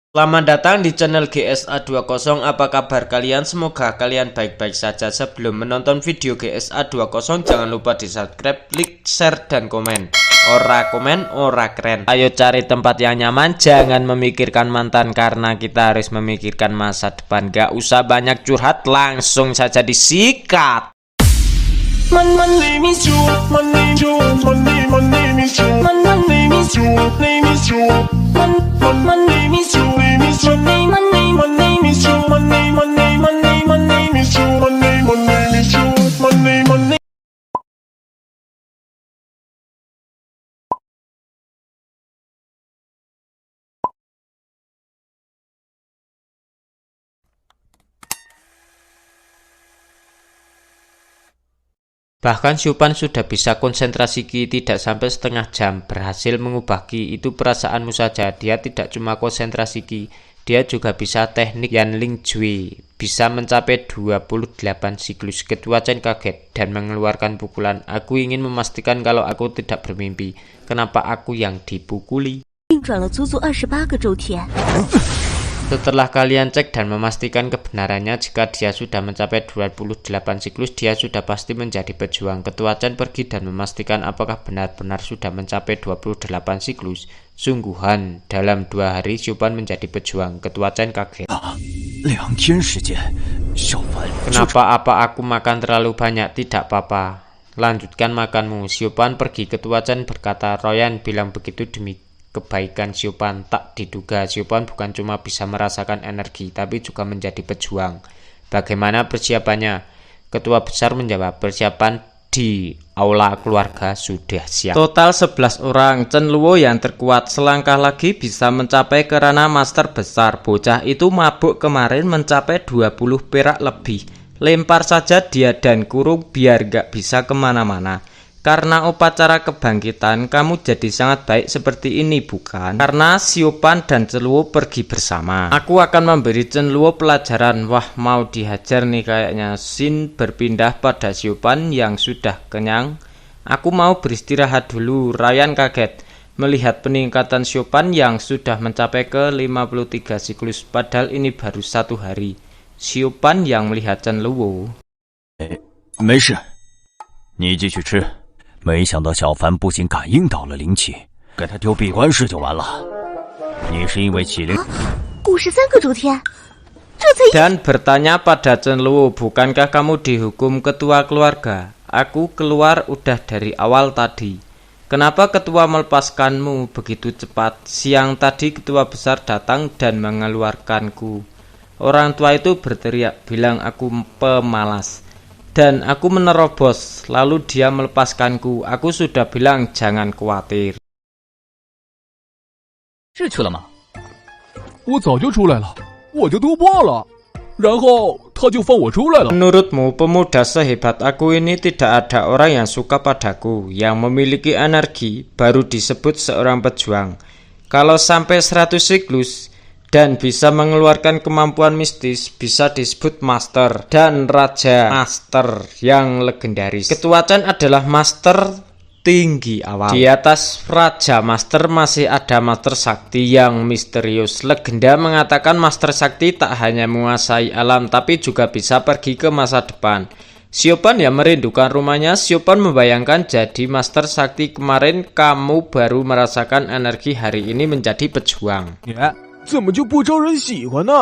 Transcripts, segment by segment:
Selamat datang di channel GSA20. Apa kabar kalian? Semoga kalian baik-baik saja. Sebelum menonton video GSA20, jangan lupa di subscribe, like, share, dan komen. Ora komen, ora keren. Ayo cari tempat yang nyaman, jangan memikirkan mantan karena kita harus memikirkan masa depan. Gak usah banyak curhat, langsung saja disikat. Bahkan Siupan sudah bisa konsentrasi Ki tidak sampai setengah jam. Berhasil mengubah Ki, itu perasaanmu saja. Dia tidak cuma konsentrasi Ki, dia juga bisa teknik Yanling Jui. Bisa mencapai 28 siklus. Ketua Chen kaget dan mengeluarkan pukulan. Aku ingin memastikan kalau aku tidak bermimpi. Kenapa aku yang dipukuli? Setelah kalian cek dan memastikan kebenarannya, jika dia sudah mencapai 28 siklus, dia sudah pasti menjadi pejuang. Ketua Chen pergi dan memastikan apakah benar-benar sudah mencapai 28 siklus. Sungguhan, dalam 2 hari Siupan menjadi pejuang. Ketua Chen kaget. Kenapa aku makan terlalu banyak? Tidak apa-apa. Lanjutkan makanmu. Siupan pergi. Ketua Chen berkata, Royan bilang begitu demi kebaikan Siupan. Tak diduga, Siupan bukan cuma bisa merasakan energi, tapi juga menjadi pejuang. Bagaimana persiapannya? Ketua besar menjawab, persiapan di aula keluarga sudah siap. Total 11 orang, Chen Luo yang terkuat. Selangkah lagi bisa mencapai ke ranah master besar. Bocah itu mabuk kemarin mencapai 20 perak lebih. Lempar saja dia dan kurung biar gak bisa kemana-mana. Karena upacara kebangkitan, kamu jadi sangat baik seperti ini, bukan? Karena Siupan dan Chen Luo pergi bersama. Aku akan memberi Chen Luo pelajaran. Wah, mau dihajar nih kayaknya. Xin berpindah pada Siupan yang sudah kenyang. Aku mau beristirahat dulu. Ryan kaget melihat peningkatan Siupan yang sudah mencapai ke 53 siklus. Padahal ini baru 1 hari. Siupan yang melihat Chen Luo. 没事，你继续吃。没想到小凡不仅感应到了灵气，给他丢闭关室就完了。你是因为启灵53个周天，这才 Dan bertanya pada Chen Luo, bukankah kamu dihukum ketua keluarga? Aku keluar udah dari awal tadi. Kenapa ketua melepaskanmu begitu cepat? Siang tadi ketua besar datang dan mengeluarkanku. Orang tua itu berteriak bilang aku pemalas. Dan aku menerobos, lalu dia melepaskanku. Aku sudah bilang jangan khawatir. 是去了吗？我早就出来了，我就突破了，然后他就放我出来了。 Menurutmu pemuda sehebat aku ini tidak ada orang yang suka padaku, yang memiliki energi baru disebut seorang pejuang. Kalau sampai 100 siklus dan bisa mengeluarkan kemampuan mistis, bisa disebut master dan raja master yang legendaris. Ketua Chen adalah master tinggi awal. Di atas raja master masih ada master sakti yang misterius. Legenda mengatakan master sakti tak hanya menguasai alam, tapi juga bisa pergi ke masa depan. Siupan yang merindukan rumahnya. Siupan membayangkan jadi master sakti kemarin kamu baru merasakan energi hari ini menjadi pejuang. 怎么就不招人喜欢呢？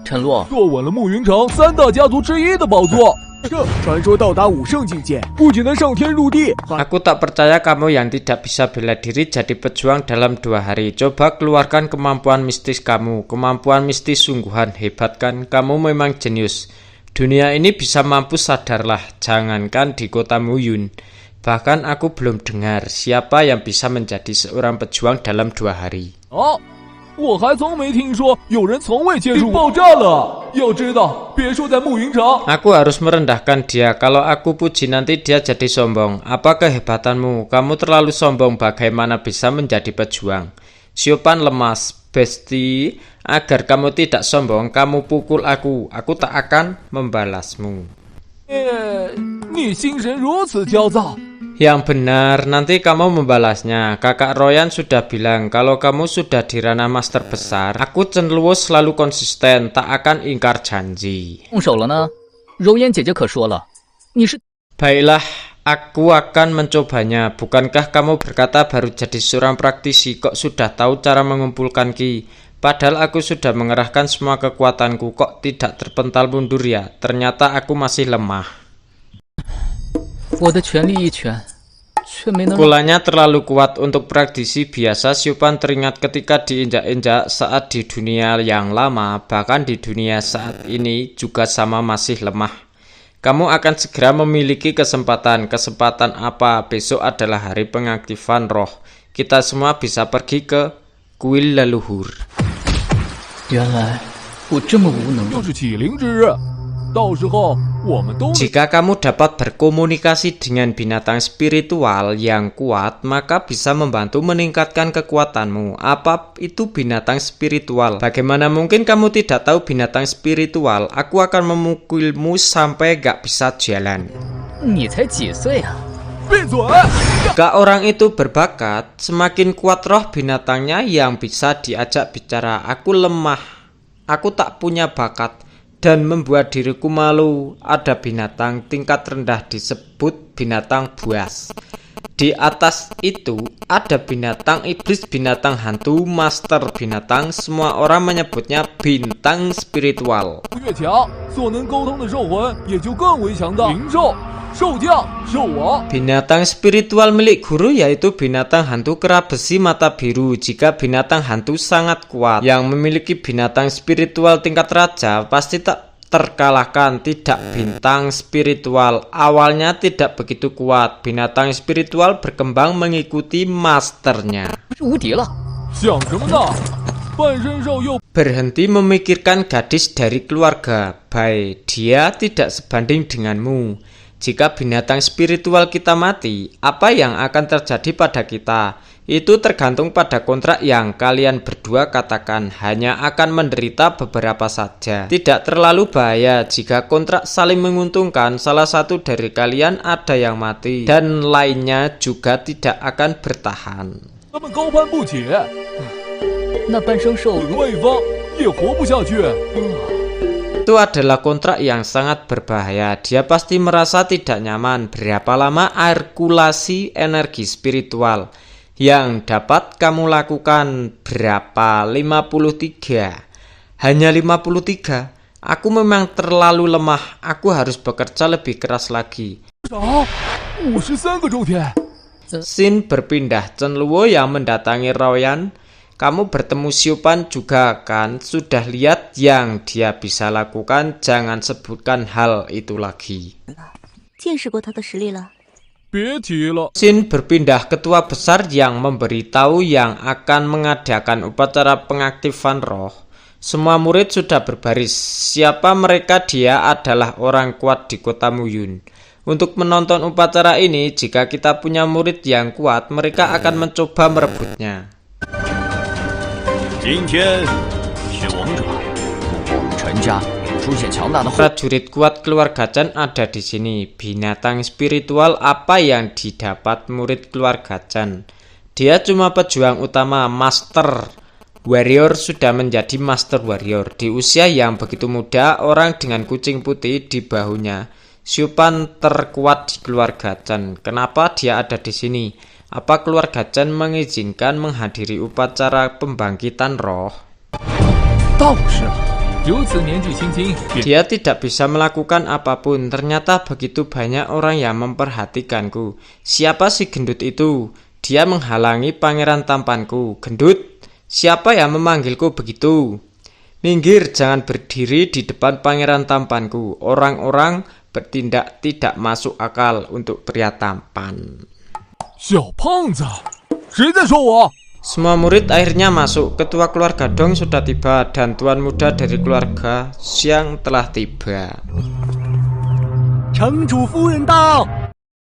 陈洛，坐稳了暮云城3大家族之一的宝座，这传说到达5圣境界，不仅能上天入地。 Aku tak percaya kamu yang tidak bisa bela diri jadi pejuang dalam 2 hari. Coba keluarkan kemampuan mistis kamu. Kemampuan mistis sungguhan hebat kan? Kamu memang jenius. Dunia ini bisa mampu, sadarlah. Jangankan di kota Muyun. Bahkan aku belum dengar siapa yang bisa menjadi seorang pejuang dalam 2 hari. 哦，我还从没听说有人从未接触爆炸了。要知道，别说在暮云城。 Aku harus merendahkan dia. Kalau aku puji nanti dia jadi sombong. Apa kehebatanmu? Kamu terlalu sombong. Bagaimana bisa menjadi pejuang? Siupan lemas. Besti, agar kamu tidak sombong, kamu pukul aku. Aku tak akan membalasmu. 你心神如此焦躁， Yang benar, nanti kamu membalasnya. Kakak Royan sudah bilang kalau kamu sudah di ranah master besar. Aku Cenluo selalu konsisten, tak akan ingkar janji. 动手了呢？柔烟姐姐可说了，你是 Baiklah, aku akan mencobanya. Bukankah kamu berkata baru jadi seorang praktisi kok sudah tahu cara mengumpulkan ki? Padahal aku sudah mengerahkan semua kekuatanku, kok tidak terpental mundur ya? Ternyata aku masih lemah. 我的全力一拳，却没能让 Pukulannya terlalu kuat untuk praktisi biasa. Siopan teringat ketika diinjak-injak saat di dunia yang lama, bahkan di dunia saat ini juga sama masih lemah. Kamu akan segera memiliki kesempatan. Kesempatan apa? Besok adalah hari pengaktifan roh. Kita semua bisa pergi ke kuil leluhur. 原来我这么无能。又是启灵之日，到时候我们都 Jika kamu dapat berkomunikasi dengan binatang spiritual yang kuat, maka bisa membantu meningkatkan kekuatanmu. Apa itu binatang spiritual? Bagaimana mungkin kamu tidak tahu binatang spiritual? Aku akan memukulmu sampai gak bisa jalan. 你才几岁啊？ 闭嘴！ Jika orang itu berbakat, semakin kuat roh binatangnya yang bisa diajak bicara. Aku lemah, aku tak punya bakat, dan membuat diriku malu. Ada binatang tingkat rendah disebut binatang buas. Di atas itu ada binatang iblis, binatang hantu, master binatang. Semua orang menyebutnya bintang spiritual. 越强，所能沟通的兽魂也就更为强大。灵兽、兽将、兽王。 Binatang spiritual milik guru yaitu binatang hantu kera besi mata biru. Jika binatang hantu sangat kuat, yang memiliki binatang spiritual tingkat raja pasti tak terkalahkan. Tidak, bintang spiritual awalnya tidak begitu kuat. Binatang spiritual berkembang mengikuti masternya. 是无敌了。想什么呢？半身兽又 Berhenti memikirkan gadis dari keluarga. Baik, dia tidak sebanding denganmu. Jika binatang spiritual kita mati, apa yang akan terjadi pada kita? Itu tergantung pada kontrak yang kalian berdua katakan. Hanya akan menderita beberapa saja. Tidak terlalu bahaya jika kontrak saling menguntungkan. Salah satu dari kalian ada yang mati, dan lainnya juga tidak akan bertahan. 他们高攀不起，那半生兽如另外一方也活不下去。 Itu adalah kontrak yang sangat berbahaya. Dia pasti merasa tidak nyaman. Berapa lama arkulasi energi spiritual yang dapat kamu lakukan? Berapa? 53. Hanya 53. Aku memang terlalu lemah. Aku harus bekerja lebih keras lagi. 啥？53个周天。 Sin berpindah. Cenluo yang mendatangi Royan. Kamu bertemu Siopan juga kan? Sudah lihat yang dia bisa lakukan. Jangan sebutkan hal itu lagi. 见识过他的实力了。 别提了， Sin berpindah. Ketua besar yang memberitahu yang akan mengadakan upacara pengaktifan roh. Semua murid sudah berbaris. Siapa mereka? Dia adalah orang kuat di kota Muyun. Untuk menonton upacara ini, jika kita punya murid yang kuat, mereka akan mencoba merebutnya. 今天是王者，如果我们陈家出现强大的后， Prajurit kuat keluarga Chan ada di sini. Binatang spiritual apa yang didapat murid keluarga Chan? Dia cuma pejuang utama, master warrior, sudah menjadi master warrior. Di usia yang begitu muda, orang dengan kucing putih di bahunya. Siopan terkuat di keluarga Chan. Kenapa dia ada di sini? Apa keluarga Chan mengizinkan menghadiri upacara pembangkitan roh? 倒是如此年纪轻轻， Dia tidak bisa melakukan apapun. Ternyata begitu banyak orang yang memperhatikanku. Siapa si gendut itu? Dia menghalangi pangeran tampanku. Gendut? Siapa yang memanggilku begitu? Minggir, jangan berdiri di depan pangeran tampanku. Orang-orang bertindak tidak masuk akal untuk pria tampan. 小胖子，谁在说我？ Semua murid akhirnya masuk. Ketua keluarga Dong sudah tiba dan tuan muda dari keluarga Xiang telah tiba. 城主夫人到。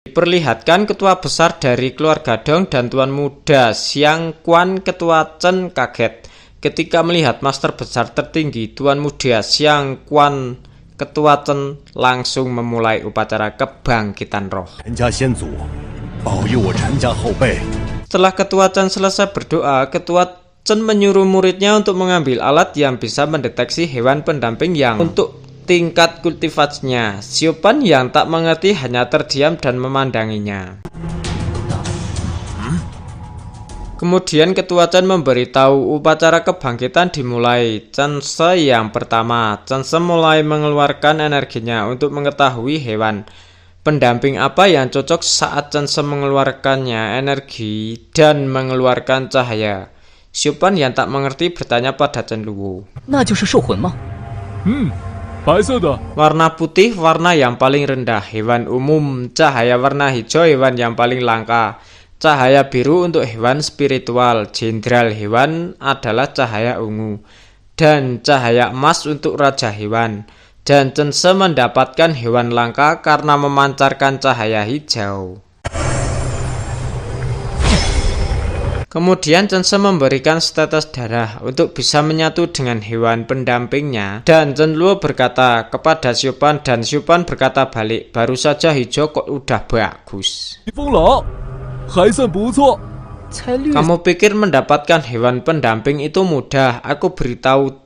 Diperlihatkan ketua besar dari keluarga Dong dan tuan muda Xiang Quan. Ketua Chen kaget ketika melihat master besar tertinggi. Tuan muda Xiang Quan, ketua Chen, langsung memulai upacara kebangkitan roh. 人家先祖保佑我陈家后辈。 Setelah Ketua Chen selesai berdoa, Ketua Chen menyuruh muridnya untuk mengambil alat yang bisa mendeteksi hewan pendamping yang untuk tingkat kultivasinya. Siopan yang tak mengerti hanya terdiam dan memandanginya. Kemudian Ketua Chen memberitahu upacara kebangkitan dimulai. Chen Se yang pertama, Chen Se mulai mengeluarkan energinya untuk mengetahui hewan pendamping apa yang cocok saat Chen Se mengeluarkannya energi dan mengeluarkan cahaya. Siopan yang tak mengerti bertanya pada Chen Luo. 那就是兽魂吗？ 白色的。 Warna putih warna yang paling rendah, hewan umum. Cahaya warna hijau hewan yang paling langka. Cahaya biru untuk hewan spiritual. Jenderal hewan adalah cahaya ungu. Dan cahaya emas untuk raja hewan. Dan Chen Se mendapatkan hewan langka karena memancarkan cahaya hijau. Kemudian Chen Se memberikan setetes darah untuk bisa menyatu dengan hewan pendampingnya. Dan Chen Luo berkata kepada Siopan dan Siopan berkata balik, baru saja hijau kok udah bagus. 风狼还算不错。 Kamu pikir mendapatkan hewan pendamping itu mudah? Aku beritahu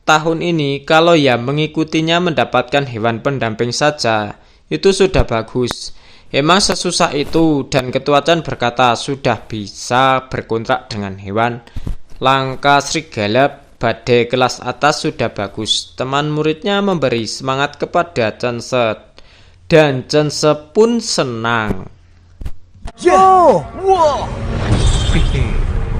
tahun ini kalau yang mengikutinya mendapatkan hewan pendamping saja itu sudah bagus. Emang sesusah itu? Dan Ketua Chen berkata sudah bisa berkontrak dengan hewan langka serigala badai kelas atas sudah bagus. Teman muridnya memberi semangat kepada Chen Se dan Chen Se pun senang.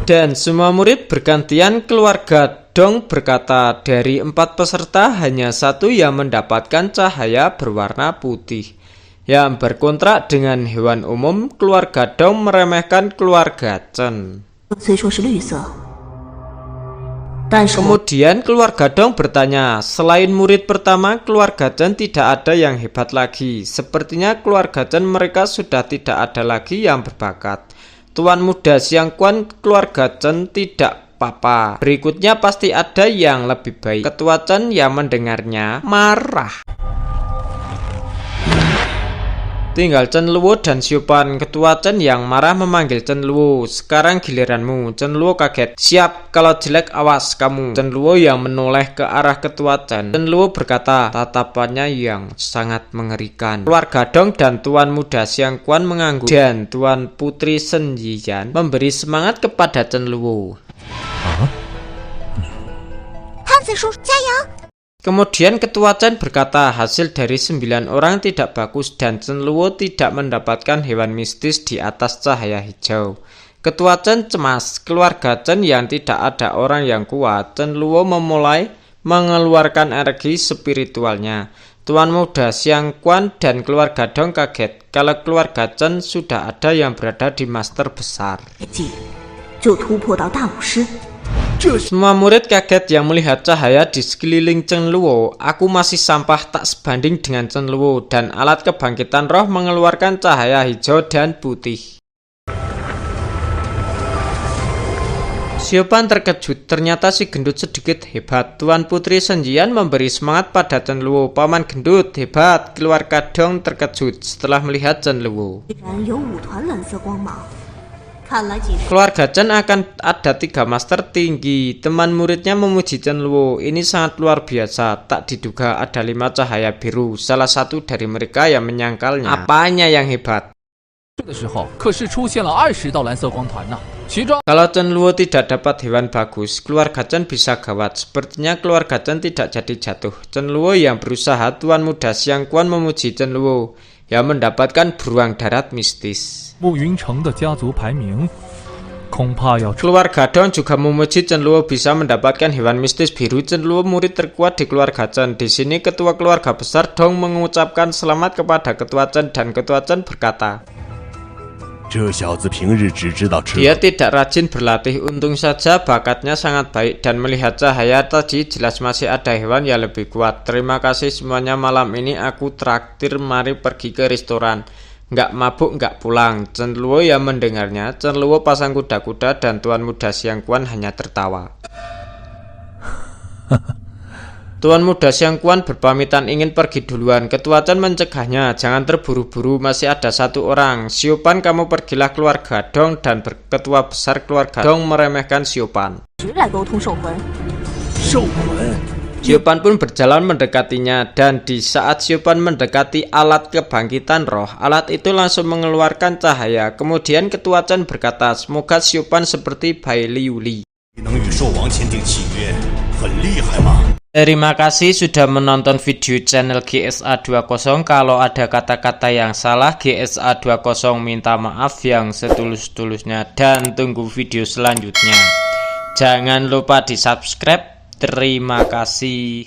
Dan semua murid bergantian. Keluarga Dong berkata dari 4 peserta hanya 1 yang mendapatkan cahaya berwarna putih. Yang berkontrak dengan hewan umum, keluarga Dong meremehkan keluarga Chen. 虽说是绿色，但是我 Kemudian keluarga Dong bertanya, selain murid pertama, keluarga Chen tidak ada yang hebat lagi. Sepertinya keluarga Chen mereka sudah tidak ada lagi yang berbakat. Tuan muda Xiang Quan, keluarga Chen tidak apa-apa. Berikutnya pasti ada yang lebih baik. Ketua Chen yang mendengarnya marah. Tinggal Chen Luo dan Siopan. Ketua Chen yang marah memanggil Chen Luo. Sekarang giliranmu. Chen Luo kaget. Siap, kalau jelek awas kamu. Chen Luo yang menoleh ke arah Ketua Chen. Chen Luo berkata, tatapannya yang sangat mengerikan. Keluarga Dong dan Tuan Muda Xiang Quan mengangguk. Dan Tuan Putri Shen Yiyan memberi semangat kepada Chen Luo. 汉子叔加油！ Kemudian Ketua Chen berkata hasil dari 9 orang tidak bagus dan Chen Luo tidak mendapatkan hewan mistis di atas cahaya hijau. Ketua Chen cemas. Keluarga Chen yang tidak ada orang yang kuat. Chen Luo memulai mengeluarkan energi spiritualnya. Tuan muda Xiang Quan dan keluarga Dong kaget kalau keluarga Chen sudah ada yang berada di master besar. 就突破到大武师。 Semua murid kaget yang melihat cahaya di sekeliling Chen Luo. Aku masih sampah tak sebanding dengan Chen Luo. Dan alat kebangkitan roh mengeluarkan cahaya hijau dan putih. Siopan terkejut. Ternyata si gendut sedikit hebat. Tuan Putri Shen Yiyan memberi semangat pada Chen Luo. Paman gendut hebat. Keluarga Dong terkejut setelah melihat Chen Luo. 然有5团蓝色光芒， Keluarga Chen akan ada 3 master tinggi. Teman muridnya memuji Chen Luo. Ini sangat luar biasa. Tak diduga ada 5 cahaya biru. Salah satu dari mereka yang menyangkalnya. Apanya yang hebat? 的时候可是出现了20道蓝色光团呢。其中 Kalau Chen Luo tidak dapat hewan bagus, keluarga Chen bisa gawat. Sepertinya keluarga Chen tidak jadi jatuh. Chen Luo yang berusaha. Tuan muda Xiang Quan memuji Chen Luo yang mendapatkan beruang darat mistis. 暮云城的家族排名恐怕要 Keluarga Dong juga memuji Chen Luo bisa mendapatkan hewan mistis biru. Chen Luo murid terkuat di keluarga Chen. Di sini ketua keluarga besar Dong mengucapkan selamat kepada Ketua Chen dan Ketua Chen berkata, 这小子平日只知道吃。 dia tidak rajin berlatih. Untung saja bakatnya sangat baik dan melihat cahaya tadi jelas masih ada hewan yang lebih kuat. Terima kasih semuanya, malam ini aku traktir, mari pergi ke restoran. Nggak mabuk nggak pulang. Chen Luo yang mendengarnya. Chen Luo pasang kuda-kuda dan Tuan muda Xiang Quan hanya tertawa. Tuan muda Xiang Quan berpamitan ingin pergi duluan. Ketua Chen mencegahnya, jangan terburu-buru, masih ada satu orang. Siopan, kamu pergilah keluarga Dong, dan ketua besar keluarga Dong meremehkan Siopan. Siopan pun berjalan mendekatinya, dan di saat Siopan mendekati alat kebangkitan roh, alat itu langsung mengeluarkan cahaya. Kemudian Ketua Chen berkata, semoga Siopan seperti Bai Liuli. Terima kasih sudah menonton video channel GSA20. Kalau ada kata-kata yang salah, GSA20 minta maaf yang setulus-tulusnya, dan tunggu video selanjutnya. Jangan lupa di subscribe. Terima kasih.